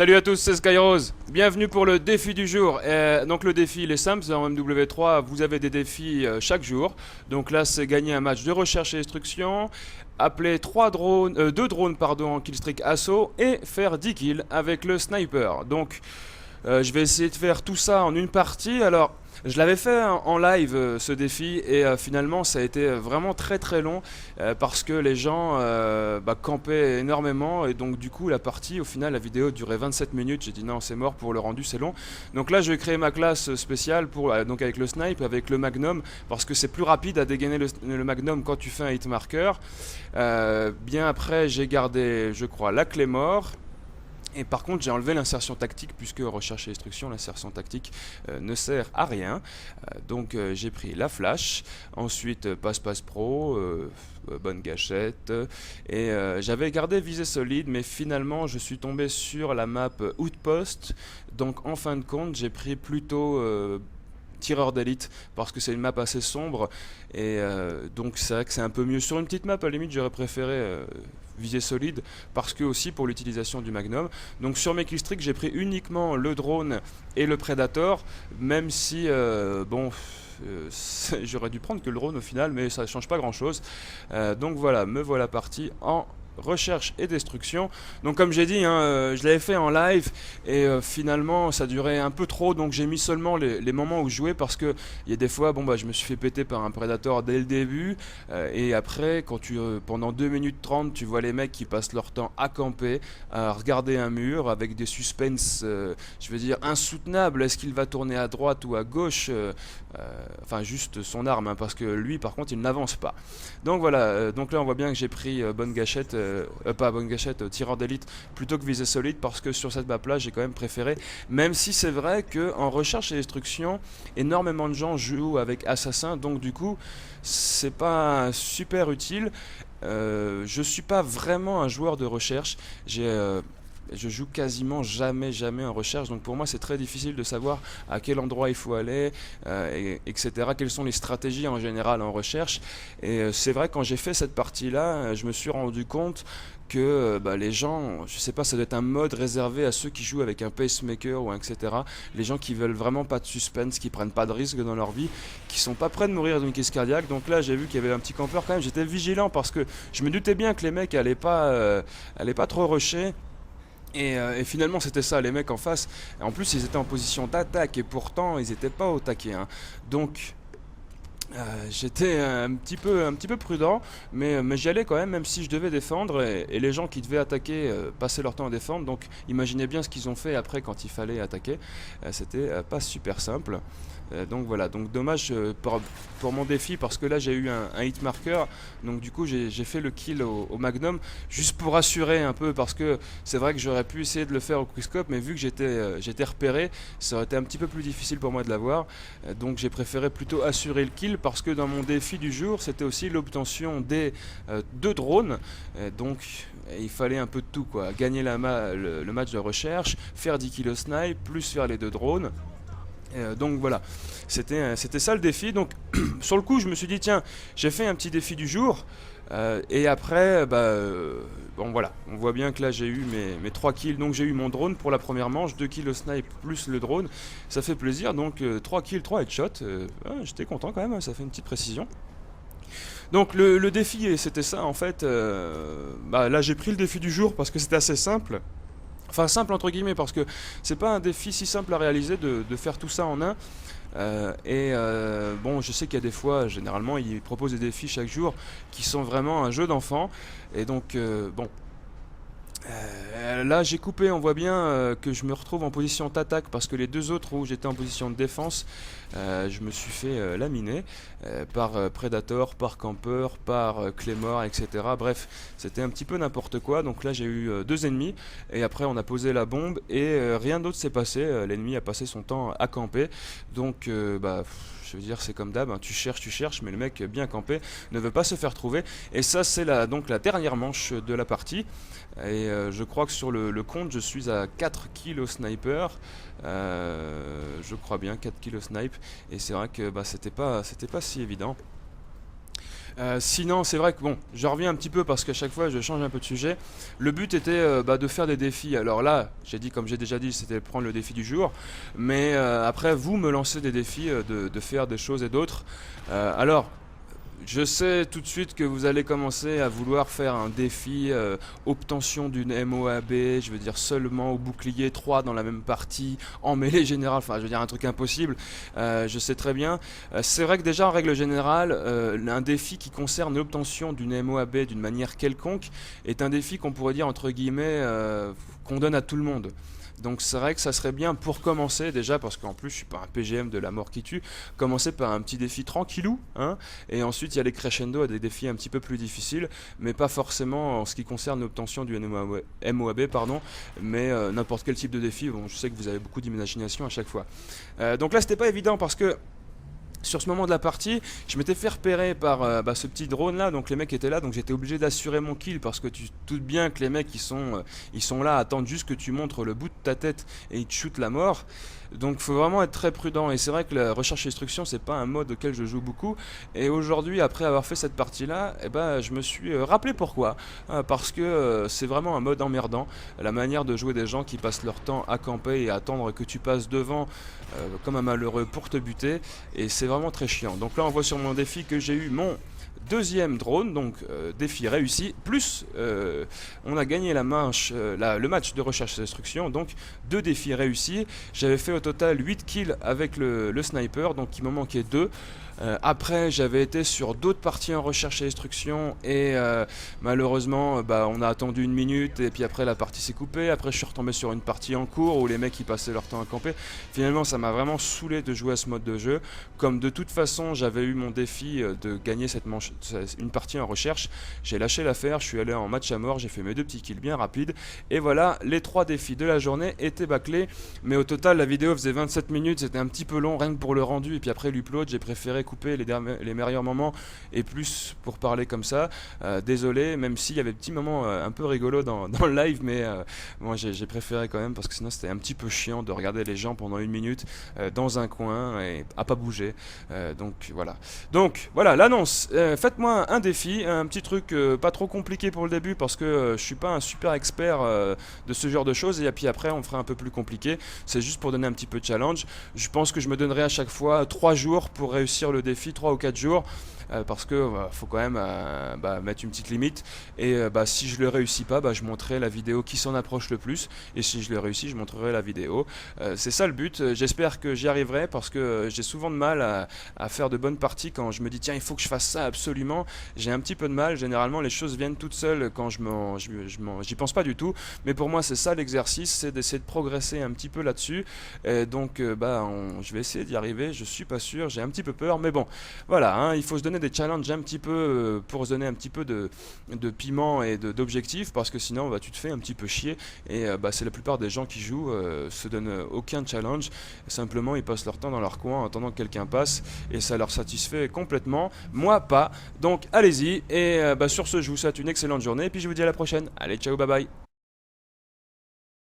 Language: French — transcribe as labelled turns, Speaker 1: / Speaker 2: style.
Speaker 1: Salut à tous, c'est Skyrose. Bienvenue pour le défi du jour. Donc le défi il est simple, c'est en MW3, vous avez des défis chaque jour. Donc là c'est gagner un match de recherche et destruction, appeler 2 drones pardon, en killstreak assaut et faire 10 kills avec le sniper. Donc je vais essayer de faire tout ça en une partie. Alors je l'avais fait en live ce défi et finalement ça a été vraiment très long parce que les gens campaient énormément et donc du coup la partie au final la vidéo durait 27 minutes. J'ai dit non, c'est mort, pour le rendu c'est long. Donc là je vais créer ma classe spéciale pour donc avec le snipe, avec le magnum, parce que c'est plus rapide à dégainer le magnum quand tu fais un hit marker. Bien après j'ai gardé, je crois, la clé mort. Et par contre j'ai enlevé l'insertion tactique puisque recherche et destruction, l'insertion tactique ne sert à rien. J'ai pris la flash, ensuite passe-passe pro, bonne gâchette, et j'avais gardé visée solide, mais finalement je suis tombé sur la map Outpost. Donc en fin de compte j'ai pris plutôt tireur d'élite parce que c'est une map assez sombre et donc c'est vrai que c'est un peu mieux sur une petite map. À la limite j'aurais préféré visée solide parce que aussi pour l'utilisation du magnum. Donc sur mes killstreaks j'ai pris uniquement le drone et le predator, même si j'aurais dû prendre que le drone au final, mais ça change pas grand chose. Donc voilà, me voilà parti en recherche et destruction. Donc comme j'ai dit, je l'avais fait en live et finalement ça durait un peu trop, donc j'ai mis seulement les moments où je jouais parce que il y a des fois je me suis fait péter par un predator dès le début et après quand pendant 2 minutes 30 tu vois les mecs qui passent leur temps à camper, à regarder un mur avec des suspens je veux dire insoutenables. Est-ce qu'il va tourner à droite ou à gauche, enfin juste son arme, parce que lui par contre il n'avance pas. Donc voilà, donc là on voit bien que j'ai pris bonne gâchette, pas bonne gâchette, tireur d'élite plutôt que visée solide, parce que sur cette map là j'ai quand même préféré, même si c'est vrai que en recherche et destruction énormément de gens jouent avec assassin, donc du coup c'est pas super utile. Je suis pas vraiment un joueur de recherche, je joue quasiment jamais en recherche, donc pour moi c'est très difficile de savoir à quel endroit il faut aller, etc. Quelles sont les stratégies en général en recherche. Et c'est vrai, quand j'ai fait cette partie là, je me suis rendu compte que les gens, je sais pas, ça doit être un mode réservé à ceux qui jouent avec un pacemaker ou un etc. Les gens qui veulent vraiment pas de suspense, qui prennent pas de risques dans leur vie, qui sont pas prêts de mourir d'une crise cardiaque. Donc là j'ai vu qu'il y avait un petit campeur quand même, j'étais vigilant parce que je me doutais bien que les mecs allaient pas trop rusher. Et finalement c'était ça, les mecs en face. En plus ils étaient en position d'attaque et pourtant ils étaient pas au taquet, hein. Donc j'étais un petit peu prudent, mais j'y allais quand même, même si je devais défendre, et les gens qui devaient attaquer passaient leur temps à défendre. Donc imaginez bien ce qu'ils ont fait après quand il fallait attaquer. C'était pas super simple. Donc voilà, donc dommage pour mon défi, parce que là j'ai eu un hit marker, donc du coup j'ai fait le kill au magnum juste pour assurer un peu, parce que c'est vrai que j'aurais pu essayer de le faire au quickscope, mais vu que j'étais repéré, ça aurait été un petit peu plus difficile pour moi de l'avoir. Donc j'ai préféré plutôt assurer le kill, parce que dans mon défi du jour c'était aussi l'obtention des 2 drones. Donc il fallait un peu de tout, quoi. Gagner le match de recherche, faire 10 kills au snipe, plus faire les 2 drones. Donc voilà, c'était ça le défi. Donc sur le coup je me suis dit tiens, j'ai fait un petit défi du jour, et après bon voilà, on voit bien que là j'ai eu mes 3 kills. Donc j'ai eu mon drone pour la première manche, 2 kills au snipe plus le drone, ça fait plaisir. Donc 3 kills, 3 headshots, j'étais content quand même, ça fait une petite précision. Donc le défi c'était ça en fait. Là j'ai pris le défi du jour parce que c'était assez simple. Enfin simple entre guillemets, parce que c'est pas un défi si simple à réaliser de faire tout ça en un. Bon, je sais qu'il y a des fois, généralement ils proposent des défis chaque jour qui sont vraiment un jeu d'enfant. Et donc bon, là j'ai coupé, on voit bien que je me retrouve en position d'attaque, parce que les 2 autres où j'étais en position de défense, je me suis fait laminer par Predator, par Camper, par Claymore, etc. Bref, c'était un petit peu n'importe quoi. Donc là j'ai eu 2 ennemis, et après on a posé la bombe et rien d'autre s'est passé. L'ennemi a passé son temps à camper. Donc je veux dire, c'est comme d'hab, hein, tu cherches, mais le mec bien campé ne veut pas se faire trouver. Et ça c'est donc la dernière manche de la partie. Et je crois que sur le compte je suis à 4 kills au sniper, je crois bien 4 kills au snipe. Et c'est vrai que c'était pas si évident. Sinon, c'est vrai que bon, je reviens un petit peu parce qu'à chaque fois je change un peu de sujet. Le but était de faire des défis. Alors là, j'ai dit, comme j'ai déjà dit, c'était prendre le défi du jour. Mais après, vous me lancez des défis de faire des choses et d'autres. Alors, je sais tout de suite que vous allez commencer à vouloir faire un défi obtention d'une MOAB, je veux dire seulement au bouclier 3 dans la même partie, en mêlée générale, enfin je veux dire un truc impossible, je sais très bien. C'est vrai que déjà en règle générale, un défi qui concerne l'obtention d'une MOAB d'une manière quelconque est un défi qu'on pourrait dire entre guillemets qu'on donne à tout le monde. Donc c'est vrai que ça serait bien pour commencer déjà, parce qu'en plus je suis pas un PGM de la mort qui tue, commencer par un petit défi tranquillou, hein, et ensuite il y a les crescendo à des défis un petit peu plus difficiles, mais pas forcément en ce qui concerne l'obtention du MOAB, pardon, mais n'importe quel type de défi. Bon, je sais que vous avez beaucoup d'imagination à chaque fois. Donc là c'était pas évident parce que sur ce moment de la partie, je m'étais fait repérer par ce petit drone là, donc les mecs étaient là, donc j'étais obligé d'assurer mon kill parce que tu te doutes bien que les mecs ils sont là, attendent juste que tu montres le bout de ta tête et ils te shootent la mort. Donc faut vraiment être très prudent, et c'est vrai que la recherche et destruction c'est pas un mode auquel je joue beaucoup, et aujourd'hui après avoir fait cette partie là, eh ben, je me suis rappelé pourquoi. Parce que c'est vraiment un mode emmerdant, la manière de jouer des gens qui passent leur temps à camper et à attendre que tu passes devant comme un malheureux pour te buter, et c'est vraiment très chiant. Donc là on voit sur mon défi que j'ai eu mon deuxième drone, donc défi réussi, plus on a gagné le match de recherche et destruction, donc 2 défis réussis. J'avais fait au total 8 kills avec le sniper, donc il m'en manquait 2. Après j'avais été sur d'autres parties en recherche et destruction, et malheureusement on a attendu 1 minute et puis après la partie s'est coupée. Après je suis retombé sur une partie en cours où les mecs ils passaient leur temps à camper. Finalement ça m'a vraiment saoulé de jouer à ce mode de jeu. Comme de toute façon j'avais eu mon défi de gagner une partie en recherche, j'ai lâché l'affaire, je suis allé en match à mort, j'ai fait mes 2 petits kills bien rapides, et voilà, les 3 défis de la journée étaient bâclés. Mais au total la vidéo faisait 27 minutes, c'était un petit peu long rien que pour le rendu, et puis après l'upload j'ai préféré couper les meilleurs moments et plus pour parler comme ça. Désolé, même s'il y avait des petits moments un peu rigolos dans le live, mais moi j'ai préféré quand même parce que sinon c'était un petit peu chiant de regarder les gens pendant 1 minute dans un coin et à pas bouger. Donc voilà l'annonce. Faites-moi un défi, un petit truc pas trop compliqué pour le début parce que je suis pas un super expert de ce genre de choses, et puis après on fera un peu plus compliqué. C'est juste pour donner un petit peu de challenge. Je pense que je me donnerai à chaque fois 3 jours pour réussir le défi, 3 ou 4 jours, parce que faut quand même mettre une petite limite, et si je le réussis pas, je montrerai la vidéo qui s'en approche le plus, et si je le réussis je montrerai la vidéo. C'est ça le but. J'espère que j'y arriverai parce que j'ai souvent de mal à faire de bonnes parties. Quand je me dis tiens il faut que je fasse ça absolument, j'ai un petit peu de mal. Généralement les choses viennent toutes seules quand j'y pense pas du tout, mais pour moi c'est ça l'exercice, c'est d'essayer de progresser un petit peu là-dessus. Et donc je vais essayer d'y arriver. Je suis pas sûr, j'ai un petit peu peur, mais bon voilà, hein, il faut se donner des challenges un petit peu pour se donner un petit peu de piment et d'objectifs, parce que sinon tu te fais un petit peu chier, et c'est la plupart des gens qui jouent se donnent aucun challenge, simplement ils passent leur temps dans leur coin en attendant que quelqu'un passe, et ça leur satisfait complètement. Moi pas, donc allez-y, et sur ce je vous souhaite une excellente journée, et puis je vous dis à la prochaine. Allez, ciao, bye bye.